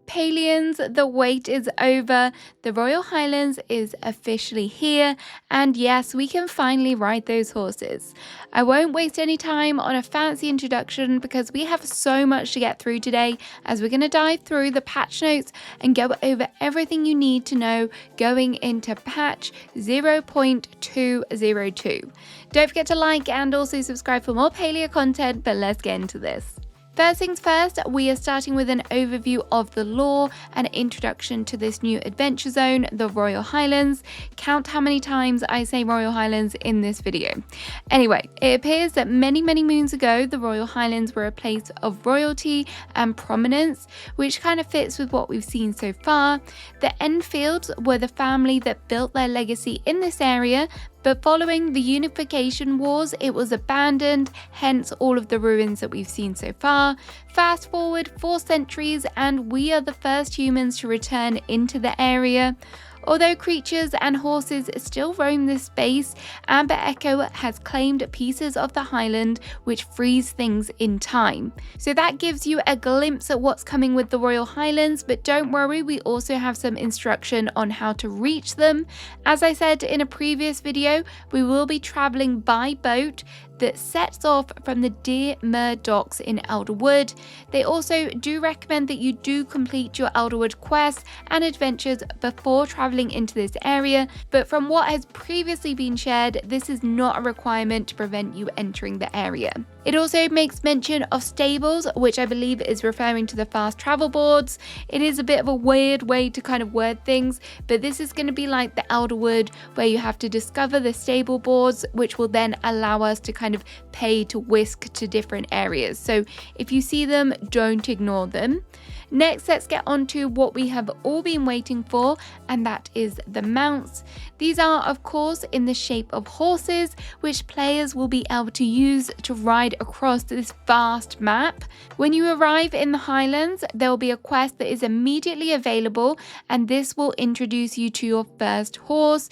Palians, the wait is over. The Royal Highlands is officially here, and yes, we can finally ride those horses. I won't waste any time on a fancy introduction because we have so much to get through today, as we're going to dive through the patch notes and go over everything you need to know going into patch 0.202. Don't forget to like and also subscribe for more Palia content, but let's get into this. First things first, we are starting with an overview of the lore and introduction to this new adventure zone, the Royal Highlands. Count how many times I say Royal Highlands in this video. Anyway, it appears that many moons ago, the Royal Highlands were a place of royalty and prominence, which kind of fits with what we've seen so far. The Enfields were the family that built their legacy in this area, but following the Unification Wars, it was abandoned, hence all of the ruins that we've seen so far. Fast forward 4 centuries and we are the first humans to return into the area. Although creatures and horses still roam this space, Amber Echo has claimed pieces of the Highland which freeze things in time. So that gives you a glimpse at what's coming with the Royal Highlands, but don't worry, we also have some instruction on how to reach them. As I said in a previous video, we will be travelling by boat that sets off from the Dear Mer docks in Elderwood. They also do recommend that you do complete your Elderwood quests and adventures before traveling into this area, but from what has previously been shared, this is not a requirement to prevent you entering the area. It also makes mention of stables, which I believe is referring to the fast travel boards. It is a bit of a weird way to kind of word things, but this is going to be like the Elderwood, where you have to discover the stable boards, which will then allow us to kind of pay to whisk to different areas. So if you see them, don't ignore them. Next, let's get on to what we have all been waiting for, and that is the mounts. These are, of course, in the shape of horses, which players will be able to use to ride across this vast map. When you arrive in the Highlands, there will be a quest that is immediately available, and this will introduce you to your first horse.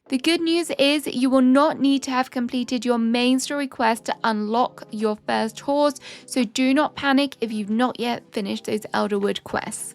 The good news is you will not need to have completed your main story quest to unlock your first horse, so do not panic if you've not yet finished those Elderwood quests.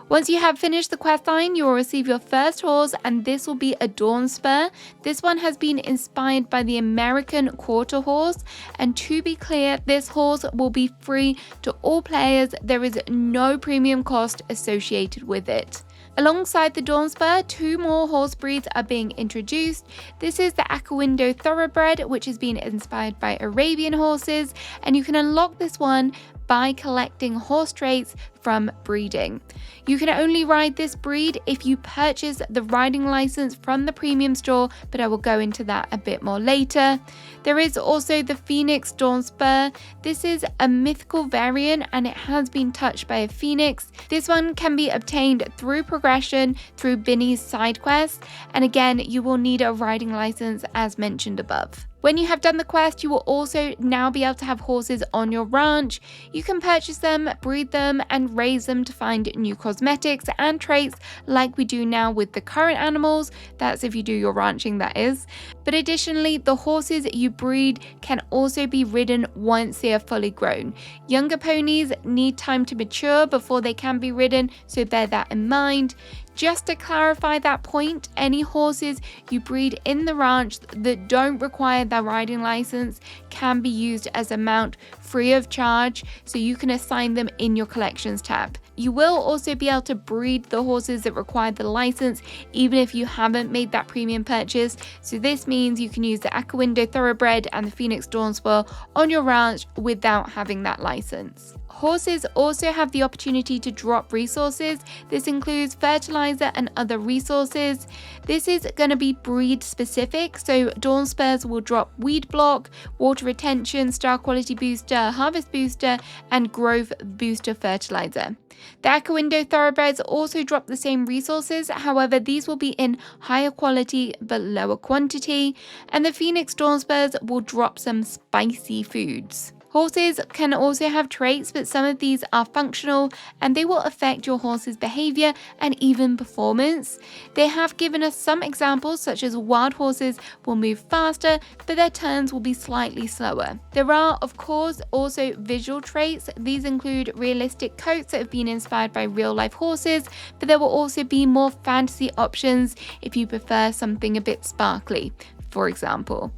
Once you have finished the quest line, you will receive your first horse, and this will be a Dawn Spur. This one has been inspired by the American Quarter Horse, and to be clear, this horse will be free to all players. There is no premium cost associated with it. Alongside the Dawn Spur, 2 more horse breeds are being introduced. This is the Aquawindo Thoroughbred, which has been inspired by Arabian horses, and you can unlock this one by collecting horse traits from breeding. You can only ride this breed if you purchase the riding license from the premium store, but I will go into that a bit more later. There is also the Phoenix Dawn Spur. This is a mythical variant and it has been touched by a phoenix. This one can be obtained through progression through Binny's side quest, and again you will need a riding license as mentioned above. When you have done the quest, you will also now be able to have horses on your ranch. You can purchase them, breed them, and raise them to find new cosmetics and traits like we do now with the current animals. That's if you do your ranching, that is. But additionally, the horses you breed can also be ridden once they are fully grown. Younger ponies need time to mature before they can be ridden, so bear that in mind. Just to clarify that point, any horses you breed in the ranch that don't require their riding license can be used as a mount free of charge, so you can assign them in your collections tab. You will also be able to breed the horses that require the license even if you haven't made that premium purchase, so this means you can use the Aquawindo Thoroughbred and the Phoenix Dawn Spur on your ranch without having that license. Horses also have the opportunity to drop resources. This includes fertilizer and other resources. This is going to be breed specific, so Dawn Spurs will drop weed block, water retention, star quality booster, harvest booster, and growth booster fertilizer. The Aquawindo Thoroughbreds also drop the same resources, however these will be in higher quality but lower quantity, and the Phoenix Dawn Spurs will drop some spicy foods. Horses can also have traits, but some of these are functional and they will affect your horse's behavior and even performance. They have given us some examples, such as wild horses will move faster, but their turns will be slightly slower. There are, of course, also visual traits. These include realistic coats that have been inspired by real-life horses, but there will also be more fantasy options if you prefer something a bit sparkly, for example.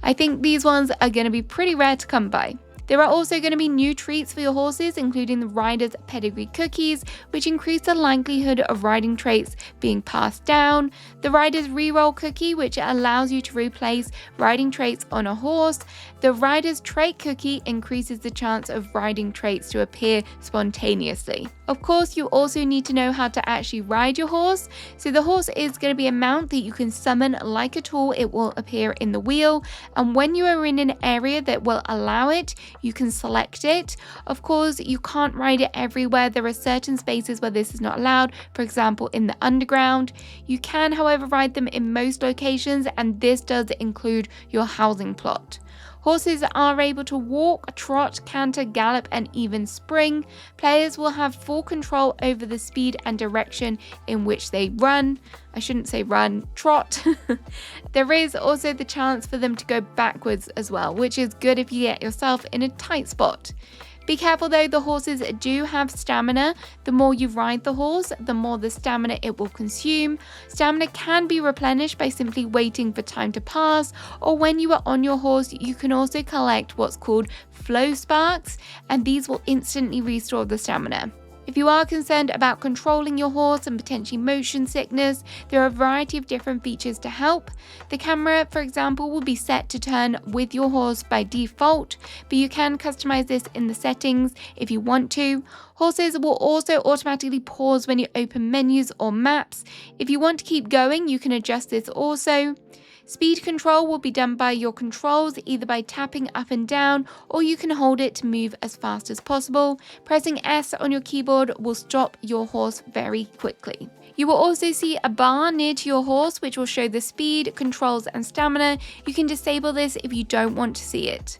I think these ones are going to be pretty rare to come by. There are also going to be new treats for your horses, including the rider's pedigree cookies, which increase the likelihood of riding traits being passed down, the rider's reroll cookie, which allows you to replace riding traits on a horse, the rider's trait cookie increases the chance of riding traits to appear spontaneously. Of course, you also need to know how to actually ride your horse, so the horse is going to be a mount that you can summon like a tool. It will appear in the wheel, and when you are in an area that will allow it, you can select it. Of course, you can't ride it everywhere. There are certain spaces where this is not allowed, for example, in the underground. You can, however, ride them in most locations, and this does include your housing plot. Horses are able to walk, trot, canter, gallop, and even spring. Players will have full control over the speed and direction in which they run. I shouldn't say run, trot. There is also the chance for them to go backwards as well, which is good if you get yourself in a tight spot. Be careful though, the horses do have stamina. The more you ride the horse, the more the stamina it will consume. Stamina can be replenished by simply waiting for time to pass, or when you are on your horse, you can also collect what's called flow sparks, and these will instantly restore the stamina. If you are concerned about controlling your horse and potentially motion sickness, there are a variety of different features to help. The camera, for example, will be set to turn with your horse by default, but you can customize this in the settings if you want to. Horses will also automatically pause when you open menus or maps. If you want to keep going, you can adjust this also. Speed control will be done by your controls, either by tapping up and down, or you can hold it to move as fast as possible. Pressing S on your keyboard will stop your horse very quickly. You will also see a bar near to your horse which will show the speed, controls, and stamina. You can disable this if you don't want to see it.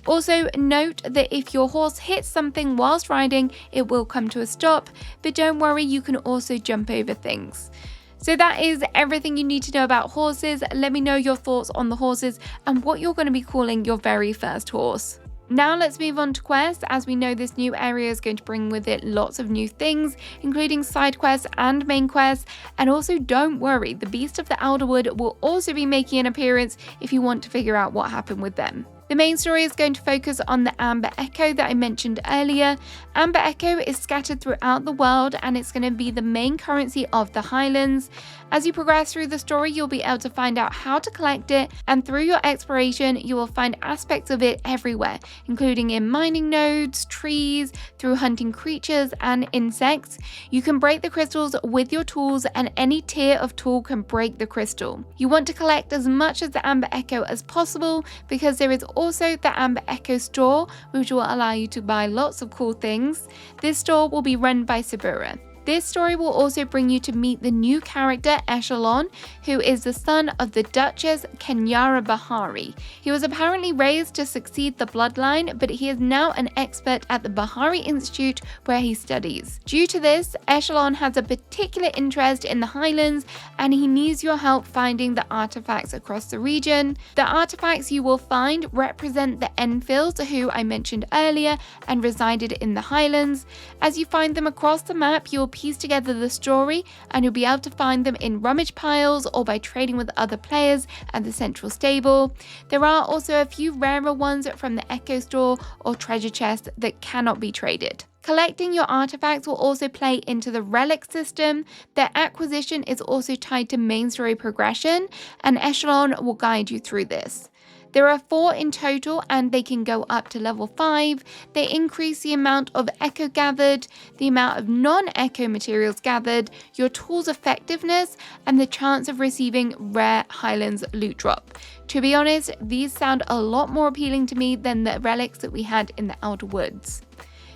Also, note that if your horse hits something whilst riding, it will come to a stop, but don't worry, you can also jump over things. So that is everything you need to know about horses. Let me know your thoughts on the horses and what you're going to be calling your very first horse. Now let's move on to quests. As we know, this new area is going to bring with it lots of new things, including side quests and main quests. And also, don't worry, the Beast of the Elderwood will also be making an appearance if you want to figure out what happened with them. The main story is going to focus on the Amber Echo that I mentioned earlier. Amber Echo is scattered throughout the world and it's going to be the main currency of the Highlands. As you progress through the story, you'll be able to find out how to collect it, and through your exploration, you will find aspects of it everywhere, including in mining nodes, trees, through hunting creatures and insects. You can break the crystals with your tools, and any tier of tool can break the crystal. You want to collect as much of the Amber Echo as possible, because there is also the Amber Echo store, which will allow you to buy lots of cool things. This store will be run by Sabura. This story will also bring you to meet the new character Echelon, who is the son of the Duchess Kenyara Bahari. He was apparently raised to succeed the bloodline, but he is now an expert at the Bahari Institute where he studies. Due to this, Echelon has a particular interest in the Highlands, and he needs your help finding the artifacts across the region. The artifacts you will find represent the Enfils, who I mentioned earlier and resided in the Highlands. As you find them across the map, you'll piece together the story, and you'll be able to find them in rummage piles or by trading with other players at the central stable. There are also a few rarer ones from the Echo store or treasure chests that cannot be traded. Collecting your artifacts will also play into the relic system. Their acquisition is also tied to main story progression, and Echelon will guide you through this. There are 4 in total, and they can go up to level 5. They increase the amount of echo gathered, the amount of non-echo materials gathered, your tool's effectiveness, and the chance of receiving rare Highlands loot drop. To be honest, these sound a lot more appealing to me than the relics that we had in the Outer Woods.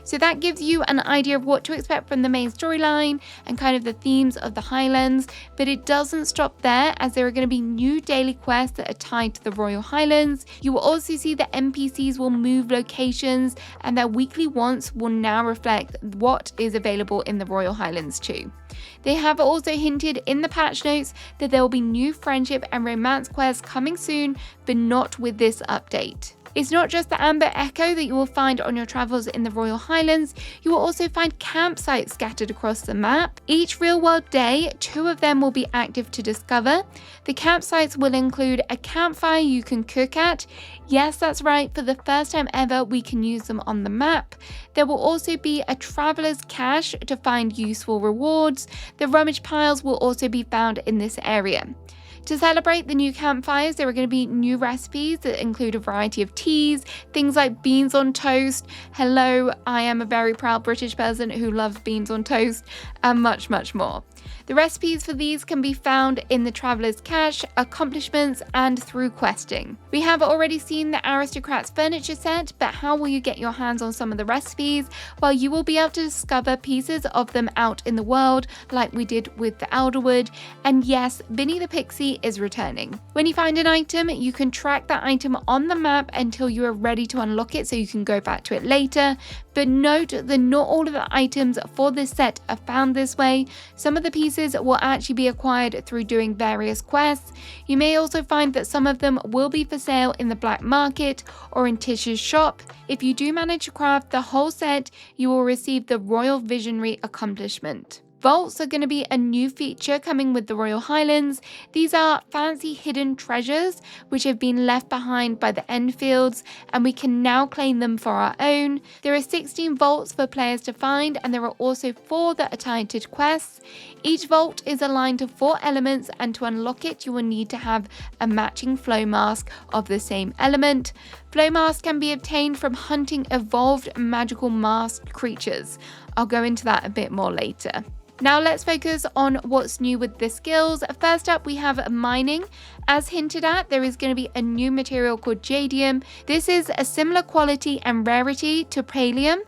So that gives you an idea of what to expect from the main storyline and kind of the themes of the Highlands, but it doesn't stop there, as there are going to be new daily quests that are tied to the Royal Highlands. You will also see that NPCs will move locations, and their weekly wants will now reflect what is available in the Royal Highlands too. They have also hinted in the patch notes that there will be new friendship and romance quests coming soon, but not with this update. It's not just the Amber Echo that you will find on your travels in the Royal Highlands, you will also find campsites scattered across the map. Each real world day, 2 of them will be active to discover. The campsites will include a campfire you can cook at. Yes, that's right, for the first time ever we can use them on the map. There will also be a traveller's cache to find useful rewards. The rummage piles will also be found in this area. To celebrate the new campfires, there are going to be new recipes that include a variety of teas, things like beans on toast. Hello, I am a very proud British person who loves beans on toast, and much, much more. The recipes for these can be found in the Traveller's Cache, accomplishments, and through questing. We have already seen the Aristocrats furniture set, but how will you get your hands on some of the recipes? Well, you will be able to discover pieces of them out in the world, like we did with the Elderwood. And yes, Vinny the Pixie is returning. When you find an item, you can track that item on the map until you are ready to unlock it, so you can go back to it later. But note that not all of the items for this set are found this way. Some of the pieces will actually be acquired through doing various quests. You may also find that some of them will be for sale in the black market or in Tish's shop. If you do manage to craft the whole set, you will receive the Royal Visionary accomplishment. Vaults are going to be a new feature coming with the Royal Highlands. These are fancy hidden treasures which have been left behind by the Enfields, and we can now claim them for our own. There are 16 vaults for players to find, and there are also 4 that are tied to quests. Each vault is aligned to 4 elements, and to unlock it you will need to have a matching flow mask of the same element. Flow mask can be obtained from hunting evolved magical masked creatures. I'll go into that a bit more later. Now let's focus on what's new with the skills. First up, we have mining. As hinted at, there is going to be a new material called jadium. This is a similar quality and rarity to pallium,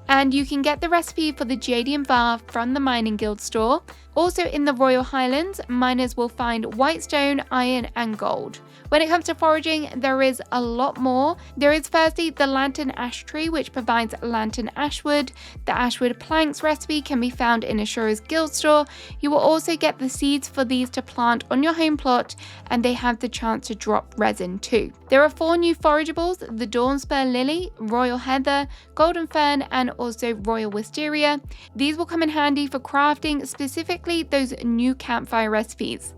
and you can get the recipe for the jadium bar from the mining guild store. Also in the Royal Highlands, miners will find whitestone, iron, and gold. When it comes to foraging, there is a lot more. There is firstly the lantern ash tree, which provides lantern ashwood. The ashwood planks recipe can be found in Ashura's guild store. You will also get the seeds for these to plant on your home plot, and they have the chance to drop resin too. There are 4 new forageables: the Dawnspur Lily, Royal Heather, Golden Fern, and also Royal Wisteria. These will come in handy for crafting specifically those new campfire recipes.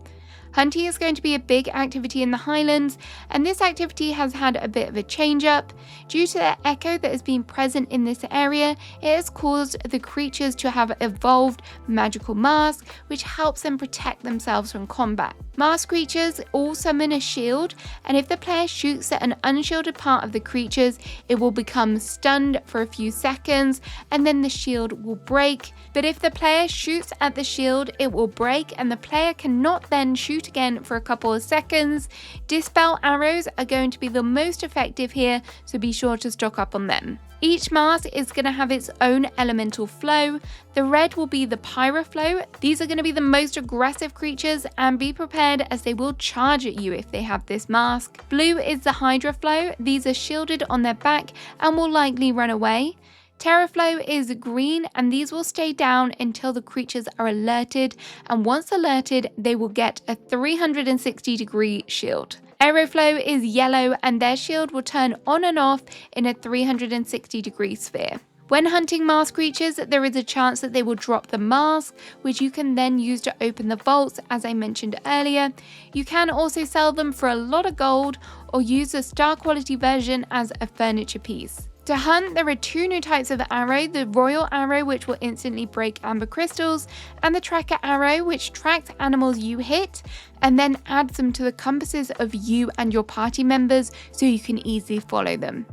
Hunting is going to be a big activity in the Highlands, and this activity has had a bit of a change up. Due to the echo that has been present in this area, it has caused the creatures to have evolved magical masks, which helps them protect themselves from combat. Masked creatures all summon a shield, and if the player shoots at an unshielded part of the creatures, it will become stunned for a few seconds, and then the shield will break. But if the player shoots at the shield, it will break, and the player cannot then shoot again for a couple of seconds. Dispel arrows are going to be the most effective here, so be sure to stock up on them. Each mask is going to have its own elemental flow. The red will be the Pyroflow. These are going to be the most aggressive creatures, and be prepared as they will charge at you if they have this mask. Blue is the Hydra Flow. These are shielded on their back and will likely run away. Terraflow is green, and these will stay down until the creatures are alerted, and once alerted they will get a 360-degree shield. Aeroflow is yellow, and their shield will turn on and off in a 360-degree sphere. When hunting masked creatures, there is a chance that they will drop the mask, which you can then use to open the vaults, as I mentioned earlier. You can also sell them for a lot of gold, or use the star quality version as a furniture piece. To hunt, there are 2 new types of arrow: the Royal Arrow, which will instantly break amber crystals, and the Tracker Arrow, which tracks animals you hit and then adds them to the compasses of you and your party members so you can easily follow them.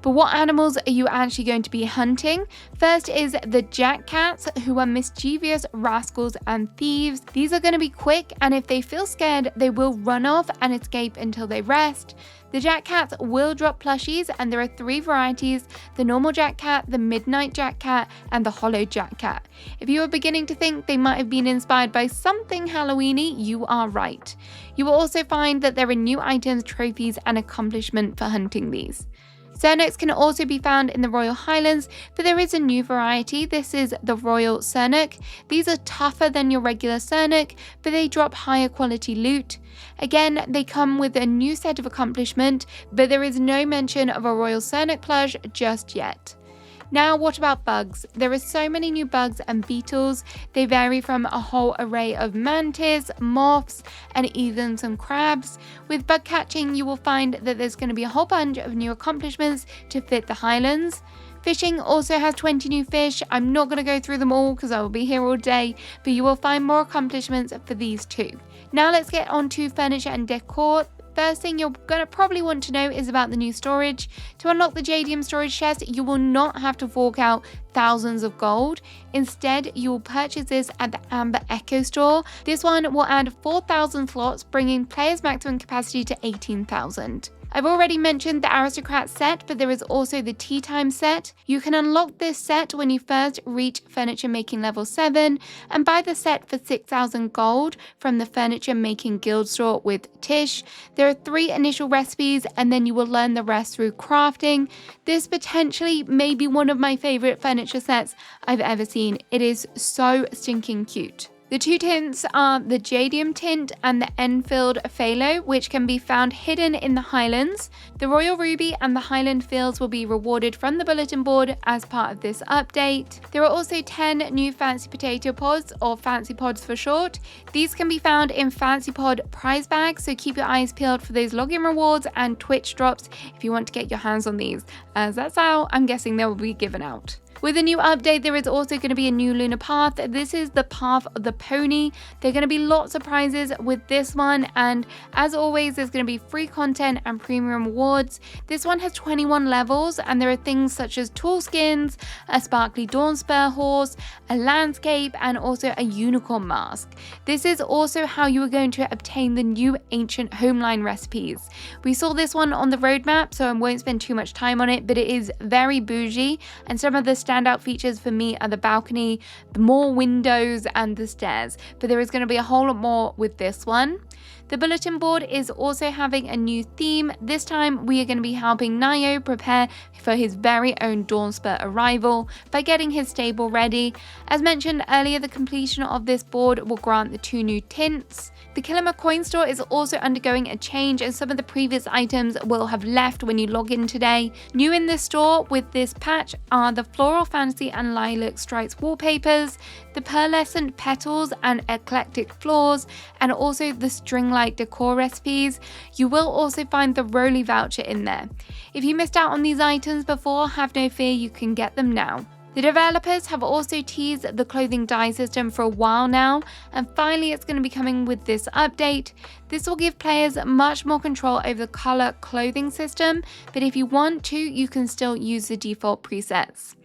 But what animals are you actually going to be hunting? First is the Jack Cats, who are mischievous rascals and thieves. These are going to be quick, and if they feel scared, they will run off and escape until they rest. The Jack Cats will drop plushies, and there are 3 varieties: the normal Jack Cat, the midnight Jack Cat, and the hollow Jack Cat. If you are beginning to think they might have been inspired by something Halloweeny, you are right. You will also find that there are new items, trophies, and accomplishment for hunting these. Cernuks can also be found in the Royal Highlands, but there is a new variety. This is the Royal Cernuk. These are tougher than your regular Cernuk, but they drop higher quality loot. Again, they come with a new set of accomplishment, but there is no mention of a Royal Cernuk plush just yet. Now, what about bugs? There are so many new bugs and beetles. They vary from a whole array of mantis, moths, and even some crabs. With bug catching, you will find that there's going to be a whole bunch of new accomplishments to fit the Highlands. Fishing also has 20 new fish. I'm not going to go through them all because I will be here all day, but you will find more accomplishments for these too. Now let's get on to furniture and decor. First thing you're going to probably want to know is about the new storage. To unlock the Jadium storage chest, you will not have to fork out thousands of gold. Instead, you will purchase this at the Amber Echo store. This one will add 4,000 slots, bringing players' maximum capacity to 18,000. I've already mentioned the Aristocrat set, but there is also the Tea Time set. You can unlock this set when you first reach Furniture Making level 7 and buy the set for 6,000 gold from the Furniture Making Guild store with Tish. There are 3 initial recipes, and then you will learn the rest through crafting. This potentially may be one of my favorite furniture sets I've ever seen. It is so stinking cute. The 2 tints are the Jadium tint and the Enfield Phalo, which can be found hidden in the Highlands. The Royal Ruby and the Highland Fields will be rewarded from the bulletin board as part of this update. There are also 10 new Fancy Potato Pods, or Fancy Pods for short. These can be found in Fancy Pod prize bags, so keep your eyes peeled for those login rewards and Twitch drops if you want to get your hands on these, as that's how I'm guessing they will be given out. With a new update, there is also going to be a new lunar path. This is the Path of the Pony. There are going to be lots of prizes with this one, and as always, there's going to be free content and premium rewards. This one has 21 levels, and there are things such as tool skins, a sparkly dawn spur horse, a landscape, and also a unicorn mask. This is also how you are going to obtain the new ancient homeline recipes. We saw this one on the roadmap, so I won't spend too much time on it, but it is very bougie, and some of the standout features for me are the balcony, the more windows, and the stairs, but there is going to be a whole lot more with this one. The bulletin board is also having a new theme. This time we are going to be helping Nio prepare for his very own Dawnspur arrival by getting his stable ready. As mentioned earlier, the completion of this board will grant the 2 new tints. The Kilima coin store is also undergoing a change, and some of the previous items will have left when you log in today. New in this store with this patch are the Floral Fantasy and Lilac Stripes wallpapers, the pearlescent petals and eclectic floors, and also the string light decor recipes. You will also find the Rolly voucher in there. If you missed out on these items before, have no fear, you can get them now. The developers have also teased the clothing dye system for a while now, and finally it's going to be coming with this update. This will give players much more control over the color clothing system, but if you want to, you can still use the default presets.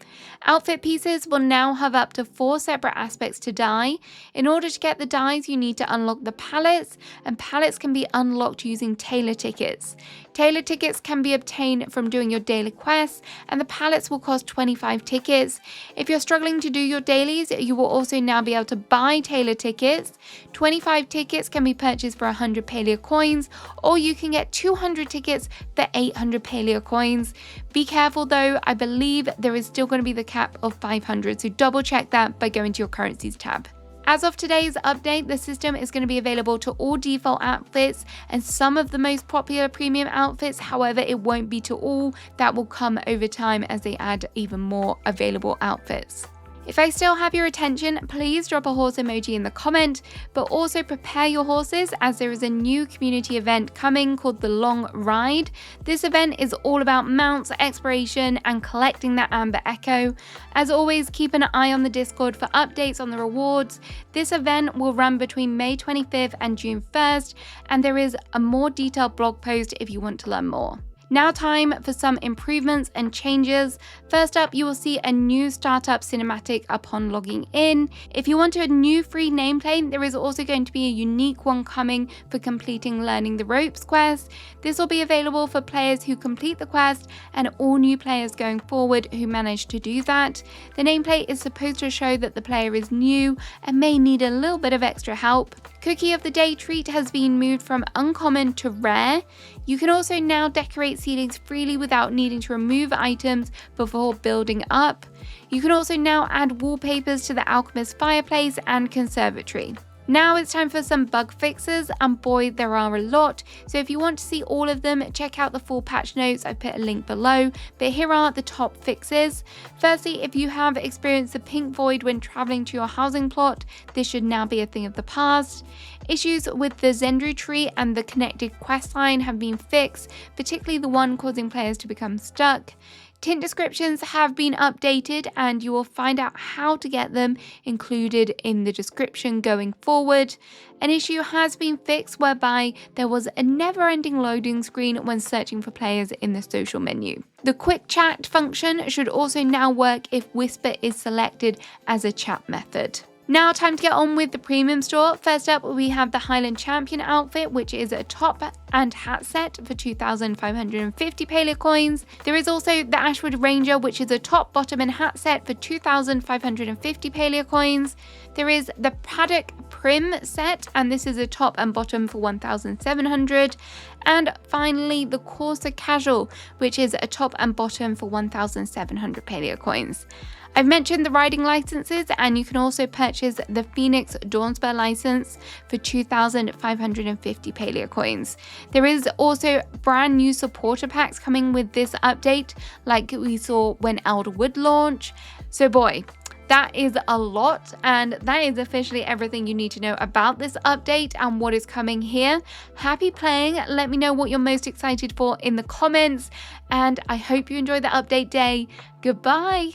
Outfit pieces will now have up to 4 separate aspects to dye. In order to get the dyes, you need to unlock the palettes, and palettes can be unlocked using tailor tickets. Tailor tickets can be obtained from doing your daily quests, and the palettes will cost 25 tickets. If you're struggling to do your dailies, you will also now be able to buy tailor tickets. 25 tickets can be purchased for 100 Palia coins, or you can get 200 tickets for 800 Palia coins. Be careful though, I believe there is still going to be the cap of 500, so double check that by going to your currencies tab. As of today's update, the system is going to be available to all default outfits and some of the most popular premium outfits. However, it won't be to all. That will come over time as they add even more available outfits. If I still have your attention, please drop a horse emoji in the comment, but also prepare your horses as there is a new community event coming called the Long Ride. This event is all about mounts, exploration, and collecting that Amber Echo. As always, keep an eye on the Discord for updates on the rewards. This event will run between May 25th and June 1st, and there is a more detailed blog post if you want to learn more. Now time for some improvements and changes. First up, you will see a new startup cinematic upon logging in. If you want a new free nameplate, there is also going to be a unique one coming for completing Learning the Ropes quest. This will be available for players who complete the quest and all new players going forward who manage to do that. The nameplate is supposed to show that the player is new and may need a little bit of extra help. Cookie of the Day treat has been moved from uncommon to rare. You can also now decorate ceilings freely without needing to remove items before building up. You can also now add wallpapers to the alchemist fireplace and conservatory. Now it's time for some bug fixes, and boy, there are a lot. So if you want to see all of them, check out the full patch notes. I put a link below, but here are the top fixes. Firstly, if you have experienced the pink void when traveling to your housing plot, this should now be a thing of the past. Issues with the Zendru tree and the connected quest line have been fixed, particularly the one causing players to become stuck. Tint descriptions have been updated, and you will find out how to get them included in the description going forward. An issue has been fixed whereby there was a never-ending loading screen when searching for players in the social menu. The quick chat function should also now work if Whisper is selected as a chat method. Now time to get on with the premium store. First up, we have the Highland Champion outfit, which is a top and hat set for 2,550 Palia coins. There is also the Ashwood Ranger, which is a top, bottom and hat set for 2,550 Palia coins. There is the Paddock Prim set, and this is a top and bottom for 1,700. And finally, the Corsa Casual, which is a top and bottom for 1,700 Palia coins. I've mentioned the riding licenses, and you can also purchase the Phoenix Dawnspur license for 2,550 Palia coins. There is also brand new supporter packs coming with this update, like we saw when Elderwood launched. So boy, that is a lot, and that is officially everything you need to know about this update and what is coming here. Happy playing. Let me know what you're most excited for in the comments, and I hope you enjoy the update day. Goodbye.